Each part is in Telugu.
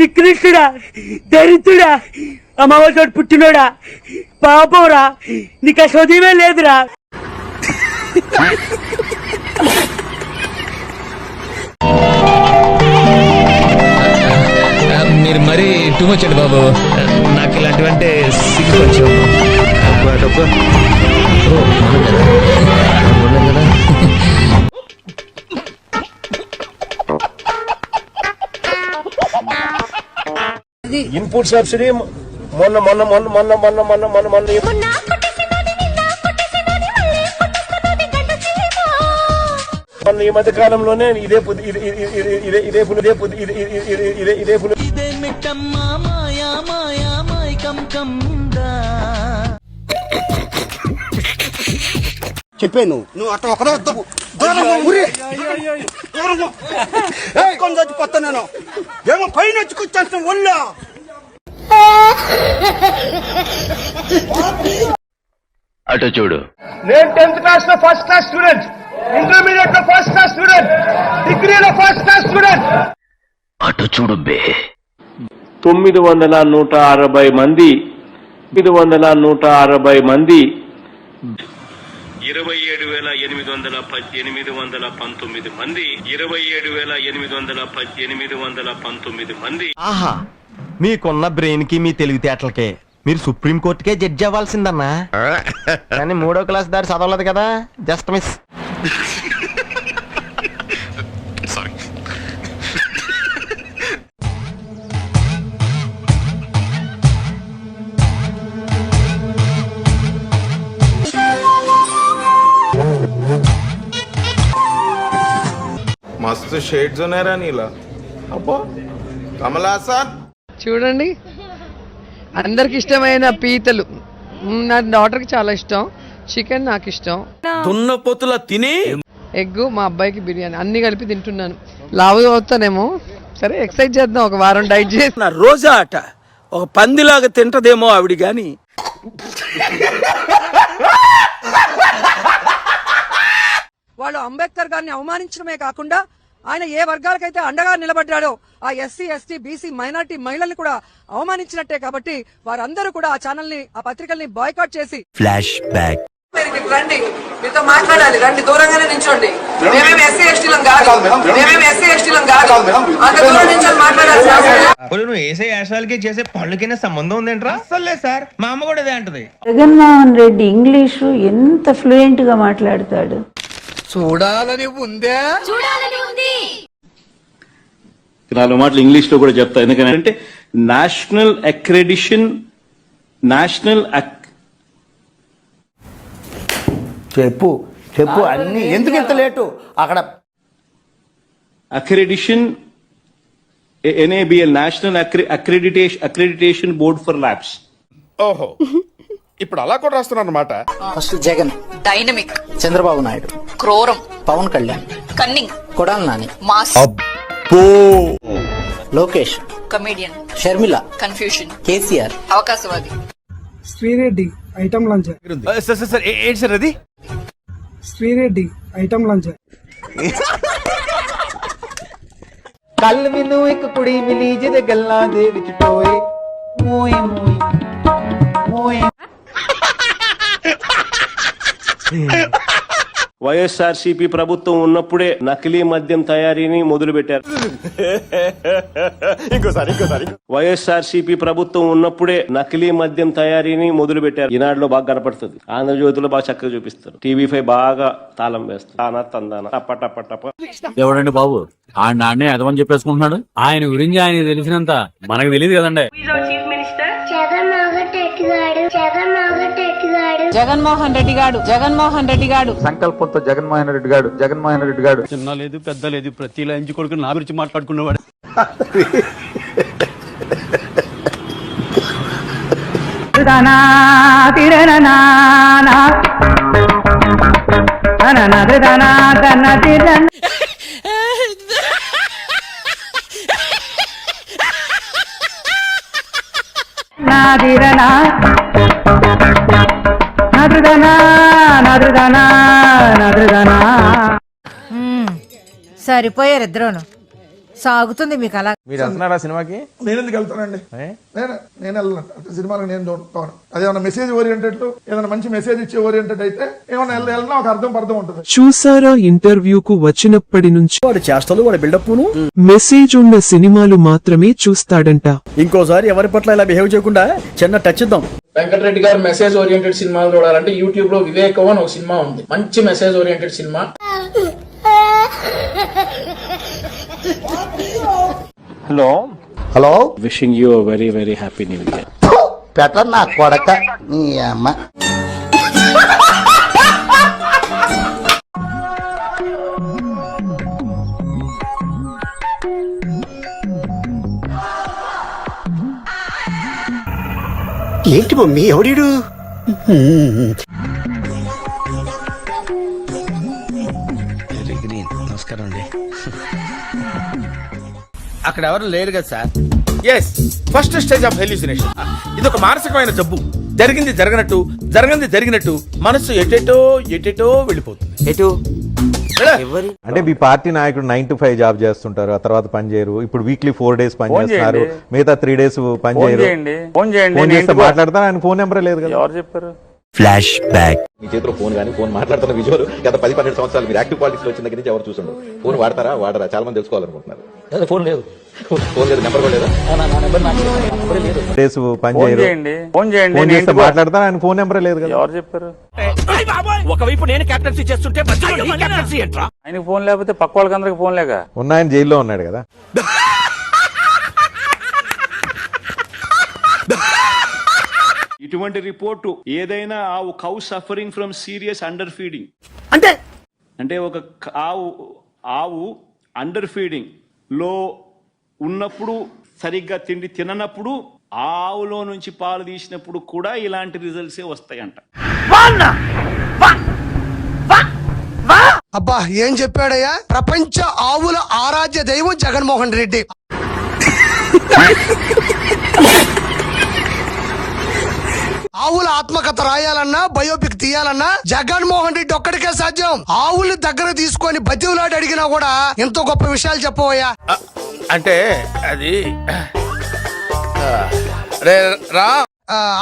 నికృష్టుడా, దరిద్రుడా, అమావాసోడు పుట్టినోడా, పాపంరా, నీకు ఆ చదివే లేదురా. మీరు మరీ టూ మచ్ అండి బాబు. నాకు ఇలాంటివంటే సిగ్గు కొంచెం. ఇన్పుట్ సబ్సిడీ మొన్న మొన్న మొన్న మొన్న మొన్న మొన్న మొన్న మొన్న ఈ మధ్య కాలంలోనే ఇదే చెప్పాను నువ్వు అట్లా ఒకడే చచ్చిపోతా నేను ఏమో పైన వచ్చుకొచ్చేస్తాను ఒళ్ళో. అటు చూడు. నేను 10th క్లాస్ లో ఫస్ట్ క్లాస్ స్టూడెంట్, ఇంటర్మీడియట్ లో ఫస్ట్ క్లాస్ స్టూడెంట్, డిగ్రీలో ఫస్ట్ క్లాస్ స్టూడెంట్. అటు చూడు బే. 960 మంది 960 మంది 27,819 మంది 27,819 మంది. ఆహా, మీకున్న బ్రెయిన్ కి మీ తెలివితేటలకే మీరు సుప్రీం కోర్టుకే జడ్జి అవ్వాల్సిందన్నా. కానీ 3వ క్లాస్ దారి చదవలేదు కదా, జస్ట్ మిస్. మస్తు షేడ్స్ ఉన్నాయరా నీలా. అబ్బో కమలాసన్ చూడండి, అందరికి ఇష్టమైన పీతలు. నా డాటర్కి చాలా ఇష్టం. చికెన్ నాకు ఇష్టం. దున్నపోతుల తిని ఎగ్, మా అబ్బాయికి బిర్యానీ, అన్ని కలిపి తింటున్నాను. లావు అవుతానేమో. సరే, ఎక్సర్సైజ్ చేద్దాం, ఒక వారం డైట్ చేసి. నా రోజా అట ఒక పందిలాగా తింటదేమో ఆవిడ గాని. వాళ్ళు అంబేద్కర్ గారిని అవమానించడమే కాకుండా ఆయన ఏ వర్గాలకైతే అండగా నిలబడ్డాడో ఆ ఎస్సీ, ఎస్టీ, బీసీ, మైనార్టీ మహిళల్ని కూడా అవమానించినట్టే. కాబట్టి వారందరూ కూడా ఆ ఛానల్ ని, ఆ పత్రికల్ని బాయ్కాట్ చేసి ఫ్లాష్ బ్యాక్. రండి, మీతో మాట్లాడాలి, రండి, దూరంగానే నించోండి. మేమేమి ఎస్సీ ఎస్టీలం కాదు, మేమేమి ఎస్సీ ఎస్టీలం కాదు, అంత దూరం నుంచి మాట్లాడాల్సిన అవసరం లేదు. నువ్వు వేసే యాశాలకి చేసే పళ్ళకైనా సంబంధం ఉందేంట్రా? అసలు లేదు సార్, మా అమ్మ కూడా అదే అంటది. జగన్మోహన్ రెడ్డి ఇంగ్లీషు ఎంత ఫ్లూయెంట్ గా మాట్లాడతాడు. చూడాలని ఉందే. 4 మాటలు ఇంగ్లీష్ లో కూడా చెప్తా. ఎందుకంటే నేషనల్ అక్రెడిషన్, నేషనల్ చెప్పు చెప్పు అన్ని ఎందుకు ఇంత లేటు అక్కడ. Accreditation, NABL, national accreditation board for labs. ఓహో, ఇప్పుడు అలా కూడా రాస్తున్నారు అన్నమాట. ఫస్ట్ జగన్, డైనమిక్ చంద్రబాబు నాయుడు, క్రూరం Pawan Kalyan, cunning Kodali Nani, mass Lokesh, comedian Sharmila, confusion KCR, అవకాశవాది శ్రీరెడ్డి ఐటమ్ లంచ్. సార్ ఏంటి సార్ అది? Sri Reddy item lunch. ਕੱਲ ਮੈਨੂੰ ਇੱਕ ਕੁੜੀ ਮਿਲੀ ਜਿਹਦੇ ਗੱਲਾਂ ਦੇ ਵਿੱਚ ਟੋਏ ਮੋਏ ਮੋਏ ਮੋਏ. వైఎస్ఆర్సీపీ ప్రభుత్వం ఉన్నప్పుడే నకిలీ మద్యం తయారీని మొదలు పెట్టారు. వైఎస్ఆర్సీపీ ప్రభుత్వం ఉన్నప్పుడే నకిలీ మద్యం తయారీని మొదలు పెట్టారు. ఈనాడులో బాగా కనపడుతుంది, ఆంధ్రజ్యోతిలో బాగా చక్కగా చూపిస్తారు, TV5 బాగా తాళం వేస్తారు. తానా తందాన టప్ప టప్ప టప్ప. ఎవడండి బాబు ఆయన నాన్నే అదమని చెప్పేసుకుంటున్నాడు? ఆయన గురించి ఆయన తెలిసినంత మనకు తెలియదు కదండి. జగన్మోహన్ రెడ్డి గాడు, జగన్మోహన్ రెడ్డి గాడు సంకల్పంతో జగన్మోహన్ రెడ్డి గాడు చిన్న లేదు పెద్ద లేదు, ప్రతి లంచి కొడుకు నా గురించి మాట్లాడుకునేవాడు. సరిపోయారు ఇద్దరును. సాగుతుంది మీకు అలా. మీరు వెళ్తున్నారా సినిమాకి? నేను ఎందుకు వెళ్తానండి? నేను వెళ్ళను అంటే సినిమాలకు నేను చూడతాను. అదేమన్నా మెసేజ్ ఓరియంటెడ్, ఏదైనా మంచి మెసేజ్ ఇచ్చే ఓరియంటెడ్ అయితే ఏమన్నా వెళ్ళినా ఒక అర్థం ఉంటుంది. చూసారా ఇంటర్వ్యూకు వచ్చినప్పటి నుంచి వాడు చేష్టలు, వాడు బిల్డప్ మెసేజ్ ఉన్న సినిమాలు మాత్రమే చూస్తాడంట. ఇంకోసారి ఎవరి పట్ల ఇలా బిహేవ్ చేయకుండా చిన్న టచ్ ఇద్దాం. వెంకటరెడ్డి గారు మెసేజ్ ఓరియంటెడ్ సినిమాలు చూడాలంటే యూట్యూబ్ లో వివేకం అని ఒక సినిమా ఉంది, మంచి message oriented cinema. Hello wishing you very very happy new year. పెట్ట నా కొడక నీ అమ్మ. ఏంటి మమ్మీ ఎవడీడు? నమస్కారం అండి. అక్కడ ఎవరు లేరు కదా sir? Yes, first stage of hallucination. ఇది ఒక మానసికమైన జబ్బు. జరిగింది జరిగినట్టు మనసు ఎటెటో వెళ్ళిపోతుంది. ఎటు అంటే మీ పార్టీ నాయకుడు 9 to 5 జాబ్ చేస్తుంటారు, ఆ తర్వాత పని చేయరు. ఇప్పుడు వీక్లీ 4 days పని చేస్తున్నారు, మిగతా 3 days పని చేయరు. ఫోన్ చేస్తే మాట్లాడతాను, ఆయన ఫోన్ నెంబర్ లేదు కదా. ఎవరు చెప్పారు? Flash back. మీ చేతిలో ఫోన్ కానీ ఫోన్ మాట్లాడుతున్న విజువల్ గత 10-12 సంవత్సరాలు మీరు యాక్టివ్ పాలిటిక్స్ లో వచ్చిన దగ్గర నుంచి ఎవరు చూస్తుండ్రు? ఫోన్ వాడరా చాలా మంది తెలుసుకోవాలనుకుంటున్నారు. ఫోన్ లేదు, నెంబర్ కూడా లేదా? డేస్ పని చేయరు. ఫోన్ చేస్తే మాట్లాడతాను, ఆయన ఫోన్ నెంబర్ లేదు కదా. ఎవరు చెప్పారు? ఒకవైపు నేను కెప్టెన్సీ చేస్తుంటే ఆయనకు ఫోన్ లేకపోతే పక్క వాళ్ళకి అందరికి ఫోన్ లేక ఆయన జైల్లో ఉన్నాడు కదా. ఇటువంటి రిపోర్టు ఏదైనా ఆవు cow suffering from serious under feeding అంటే ఒక ఆవు అండర్ ఫీడింగ్ లో ఉన్నప్పుడు, సరిగ్గా తిండి తిననప్పుడు, ఆవులో నుంచి పాలు తీసినప్పుడు కూడా ఇలాంటి రిజల్ట్సే వస్తాయంట. అబ్బా ఏం చెప్పాడయ్యా? ప్రపంచ ఆవుల ఆరాధ్య దైవం జగన్మోహన్ రెడ్డి. ఆవుల ఆత్మకథ రాయాలన్నా, బయోపిక్ తీయాలన్నా జగన్మోహన్ రెడ్డి ఒక్కడికే సాధ్యం. ఆవుల దగ్గర తీసుకొని బతివులాడి అడిగినా కూడా ఎంతో గొప్ప విషయాలు చెప్పవయ్యా. అంటే అది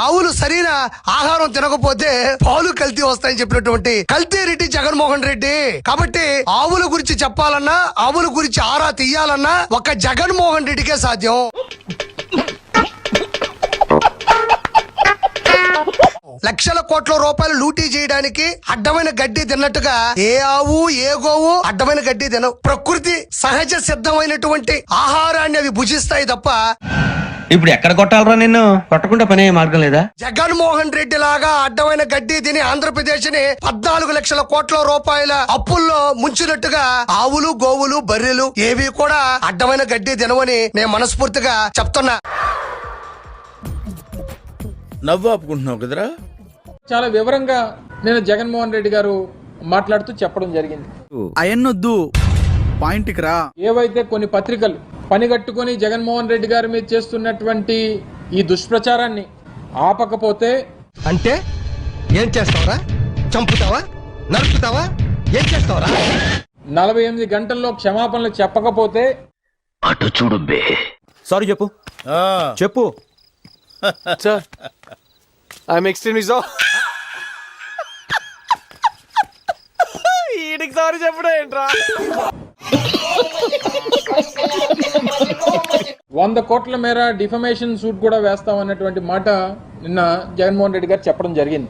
ఆవులు సరైన ఆహారం తినకపోతే పాలు కల్తీ వస్తాయని చెప్పినటువంటి కల్తీ రెడ్డి జగన్మోహన్ రెడ్డి. కాబట్టి ఆవుల గురించి చెప్పాలన్నా, ఆవుల గురించి ఆరా తీయాలన్నా ఒక జగన్మోహన్ రెడ్డికే సాధ్యం. లక్షల కోట్ల రూపాయలు లూటీ చేయడానికి అడ్డమైన గడ్డి తిన్నట్టుగా ఏ ఆవు ఏ గోవు అడ్డమైన గడ్డి తినవు. ప్రకృతి సహజ సిద్ధమైనటువంటి ఆహారాన్ని అవి భుజిస్తాయి తప్ప. ఇప్పుడు ఎక్కడ కొట్టాలరా? నిన్ను కొట్టకుండా పనే మార్గం లేదా? జగన్మోహన్ రెడ్డి లాగా అడ్డమైన గడ్డి తిని ఆంధ్రప్రదేశ్ ని 14 లక్షల కోట్ల రూపాయల అప్పుల్లో ముంచినట్టుగా ఆవులు గోవులు బర్రెలు ఏవి కూడా అడ్డమైన గడ్డి తినవని నేను మనస్ఫూర్తిగా చెప్తున్నా. నవ్వు ఆపుకుంటున్నావు కదరా? చాలా వివరంగా నేను జగన్మోహన్ రెడ్డి గారు మాట్లాడుతూ చెప్పడం జరిగింది. అయన్నొద్దు, పాయింట్కి రా. ఏవైతే కొన్ని పత్రికలు పనిగట్టుకుని జగన్మోహన్ రెడ్డి గారి మీద చేస్తున్నటువంటి ఈ దుష్ప్రచారాన్ని ఆపకపోతే అంటే ఏం చేస్తావరా? చంపుతావా? నరుకుతావా? ఏం చేస్తావరా? 48 గంటల్లో క్షమాపణలు చెప్పకపోతే అటు చూడు బే. సారీ చెప్పు. Sir I'm extremist. ఈడికి సారీ చెప్పడం ఏంట్రా? 100 కోట్ల మేర డిఫమేషన్ సూట్ కూడా వేస్తామన్నటువంటి మాట నిన్న జగన్మోహన్ రెడ్డి గారు చెప్పడం జరిగింది.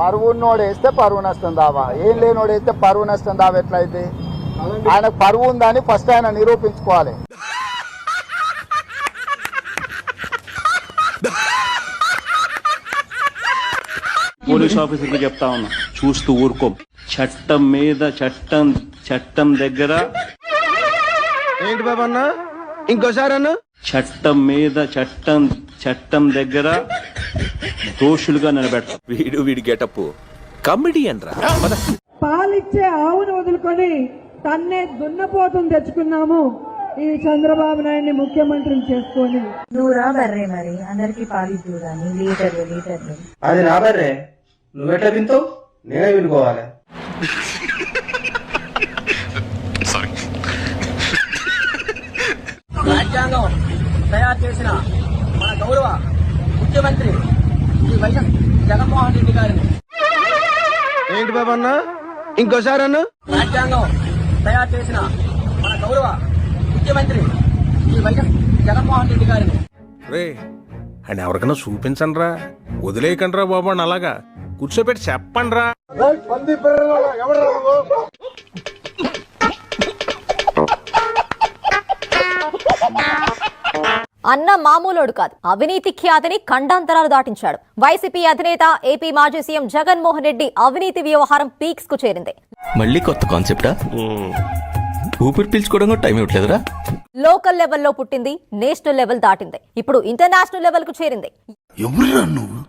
పరువు నోడేస్తే పరువు నష్టం దావా, ఏం లేనోడేస్తే పరువు నష్టం దావా ఎట్లయితే? ఆయనకు పరువు ఉందని ఫస్ట్ ఆయన నిరూపించుకోవాలి. పోలీస్ ఆఫీసర్కి చెప్తా ఉన్నా, చూస్తూ ఊరుకోం. చట్టం మీద చట్టం దగ్గర ఏంటి బాబా అన్న? ఇంకోసారి అన్న. చట్టం మీద చట్టం దగ్గర దోషులుగా నిలబెడతాం. వీడి గెటప్ కమెడియన్ రా. పాలిచ్చే ఆవును వదులుకొని తన్నే దున్నపోతుని తెచ్చుకున్నాము ఈ చంద్రబాబు నాయుడిని ముఖ్యమంత్రిని చేసుకొని. నువ్వు రా బర్రే, మరి అందరికి పాలిద్దు కానీ లీటర్లు. అది నా బర్రే, నువ్వెట్లా వింటావు? నేనే వినుకోవాలి. రాజ్యాంగం తయారు చేసిన మన గౌరవ ముఖ్యమంత్రి శ్రీ వైఎస్ జగన్మోహన్ రెడ్డి గారిని. ఏంటి బాబు అన్న ఇంకోసారి అన్న? రాజ్యాంగం తయారు చేసిన మన గౌరవ ముఖ్యమంత్రి శ్రీ వైఎస్ జగన్మోహన్ రెడ్డి గారిని. రే అండ్ ఎవరికైనా చూపించండి రా, వదిలేయకండి రా బాబు అని అలాగా కూర్చోబెట్టి చెప్పండి రా. అన్న మామూలోడు కాదు, అవినీతి ఖ్యాతిని ఖండాంతరాలు దాటించాడు. వైసీపీ అధినేత ఏపీ మాజీ సీఎం జగన్మోహన్ రెడ్డి అవినీతి వ్యవహారం పీక్స్ కు చేరింది. మళ్ళీ కొత్త కాన్సెప్టా? ఊపిరి పీల్చుకోవడం కూడా టైం ఇవ్వట్లేదురా. లోకల్ లెవెల్లో పుట్టింది, నేషనల్ లెవెల్ దాటింది, ఇప్పుడు ఇంటర్నేషనల్ లెవెల్ కు చేరింది. ఎవరురా నువ్వు?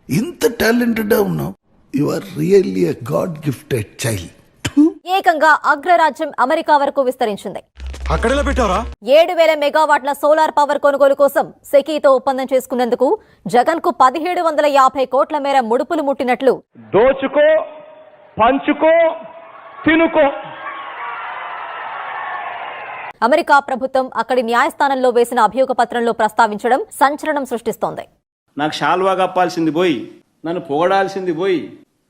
ఇంత టాలెంటెడ్ ఉన్నావు. You are really a god gifted child. ఏకంగా అగ్రరాజ్యం అమెరికా వరకు విస్తరించింది. అక్కడెలా పెట్టావరా? 7,000 మెగావాట్ల సోలార్ పవర్ కొనుగోలు కోసం సెకీతో ఒప్పందం చేసుకునేందుకు జగన్ కు 1750 కోట్ల మేర ముడుపులు ముట్టినట్లు దోచుకో, పంచుకో, తినుకో. అమెరికా ప్రభుత్వం అక్కడి న్యాయస్థానంలో వేసిన అభియోగ పత్రంలో ప్రస్తావించడం సంచలనం సృష్టిస్తోంది. నాకు షాల్వా కప్పాల్సింది పోయి, నన్ను పొగడాల్సింది పోయి,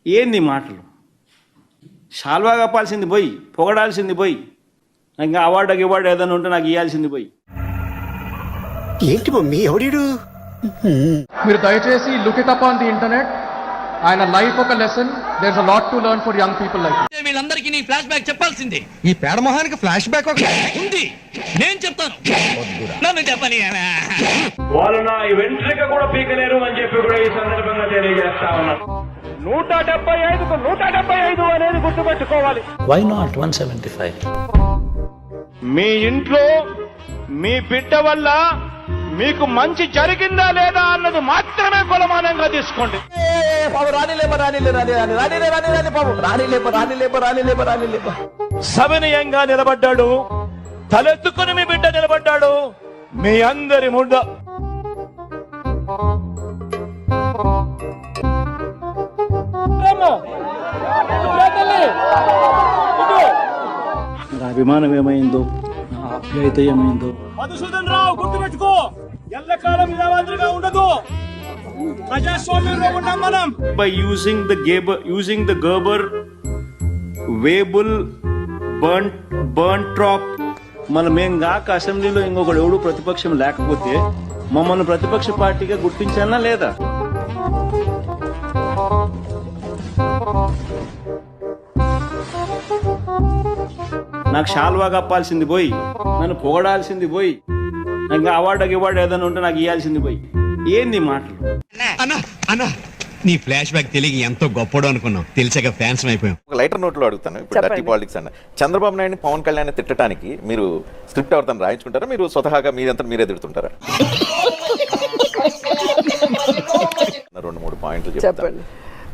ఏంది మాటలు? షాల్వా కప్పాల్సింది పోయి, పొగడాల్సింది పోయి, ఇంకా అవార్డు ఏదైనా ఉంటే నాకు ఇవ్వాల్సింది పోయి. ఏంటి మమ్మీ ఎవడీడు? మీరు దయచేసి look it up on the internet. ఆయన లైఫ్ ఒక lesson. There is a lot to learn for young people like. వీళ్ళందరికీ నీ ఫ్లాష్ బ్యాక్ చెప్పాల్సిందే. ఈ పేడమోహానికి ఫ్లాష్ బ్యాక్ ఉంది, నేను చెప్తాను. నన్ను చెప్పని వాళ్ళు నా వెంట్రిక కూడా పీకలేరు అని చెప్పి కూడా ఈ సందర్భంగా తెలియజేస్తా ఉన్నారు. 175కు 175 అనేది గుర్తుపెట్టుకోవాలి. Why not 175? మీ ఇంట్లో మీ బిడ్డ వల్ల మీకు మంచి జరిగిందా లేదా అన్నది మాత్రమే కొలమానంగా తీసుకోండి. సవినయంగా నిలబడ్డాడు, తలెత్తుకుని మీ బిడ్డ నిలబడ్డాడు. మీ అందరి ముద్ద నా అభిమానం ఏమైందో, నా ఆప్యాయత ఏమైందో. మధుసూదన్ రావు గుర్తుపెట్టుకో, ఎల్లకాలం ఇలా మాదిరిగా ఉండదు. ప్రజాస్వామ్యంలో ఉన్నాం మనం. By using the Gerber Weibull Berntrop, మనమేం కాక అసెంబ్లీలో ఇంకొకడు ఎవడు ప్రతిపక్షం లేకపోతే మమ్మల్ని ప్రతిపక్ష పార్టీగా గుర్తించాలా లేదా? నాకు షాల్వా కప్పాల్సింది పోయి, నన్ను పొగడాల్సింది పోయి, ఇంకా అవార్డు ఏదైనా ఉంటే నాకు ఇవ్వాల్సింది పోయి, ఏంది మాటలు? అన్నా నీ ఫ్లాష్ బ్యాక్ తెలియ ఎంతో గొప్పడు అనుకున్నాం, తెలిసాక ఫ్యాన్స్ అయిపోయాం. ఒక లైటర్ నోట్లో అడుగుతాను. ఇప్పుడు డర్టీ పాలిటిక్స్ అన్న చంద్రబాబు నాయుడు పవన్ కళ్యాణ్ తిట్టడానికి మీరు స్క్రిప్ట్ ఎవరితో రాయించుకుంటారా? మీరు స్వతహాగా మీరంతా మీరే తిడుతుంటారా? 2-3 పాయింట్లు చెప్తాను.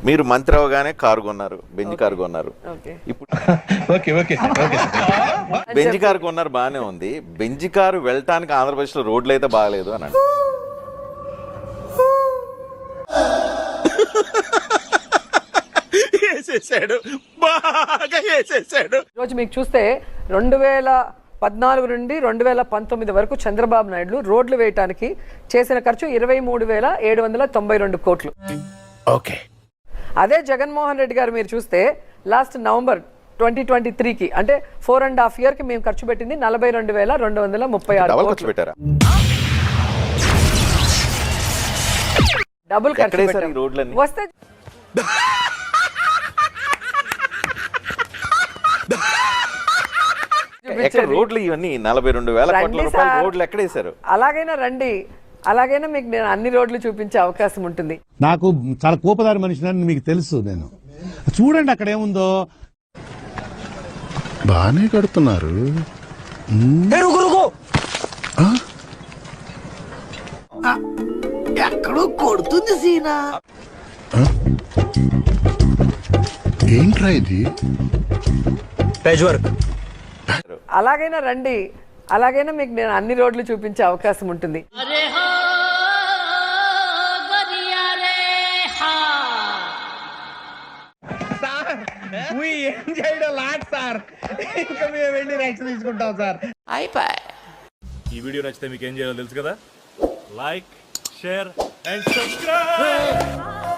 మీరు మంత్రి అవగానే కారు కొన్నారు, బెంజ్ కారు కొన్నారు. ఇప్పుడు బెంజ్ కారు కొన్నారు, బాగానే ఉంది. బెంజ్ కారు వెళ్ళటానికి ఆంధ్రప్రదేశ్ లో రోడ్లు అయితే బాగాలేదు అని అంటే రోజు మీకు చూస్తే 2014 నుండి 2019 వరకు చంద్రబాబు నాయుడు రోడ్లు వేయటానికి చేసిన ఖర్చు 23,792 కోట్లు. ఓకే. అదే జగన్మోహన్ రెడ్డి గారు మీరు చూస్తే లాస్ట్ నవంబర్ 2023కి అంటే 4.5 years కి మేము ఖర్చు పెట్టింది 42,236 ఖర్చు పెట్టారా? డబుల్ ఖర్చు పెట్టారు. వస్తే రోడ్లు ఇవన్నీ 42,000 కోట్ల రూపాయల రోడ్లు ఎక్కడేశారు? అలాగైనా రండి, అలాగైనా మీకు నేను అన్ని రోడ్లు చూపించే అవకాశం ఉంటుంది. నాకు చాలా కోపదారి మనిషిని మీకు తెలుసు. నేను చూడండి అక్కడ ఏముందో. బానే కడుతున్నారు. ఎక్కడో కొడుతుంది సీనా. ఏంట్రా ఇది? అలాగైనా రండి, అలాగైనా మీకు నేను అన్ని రోడ్లు చూపించే అవకాశం ఉంటుంది. ఈ వీడియో నచ్చితే మీకు ఏం చేయాలో తెలుసు కదా, లైక్, షేర్ అండ్ సబ్స్క్రైబ్.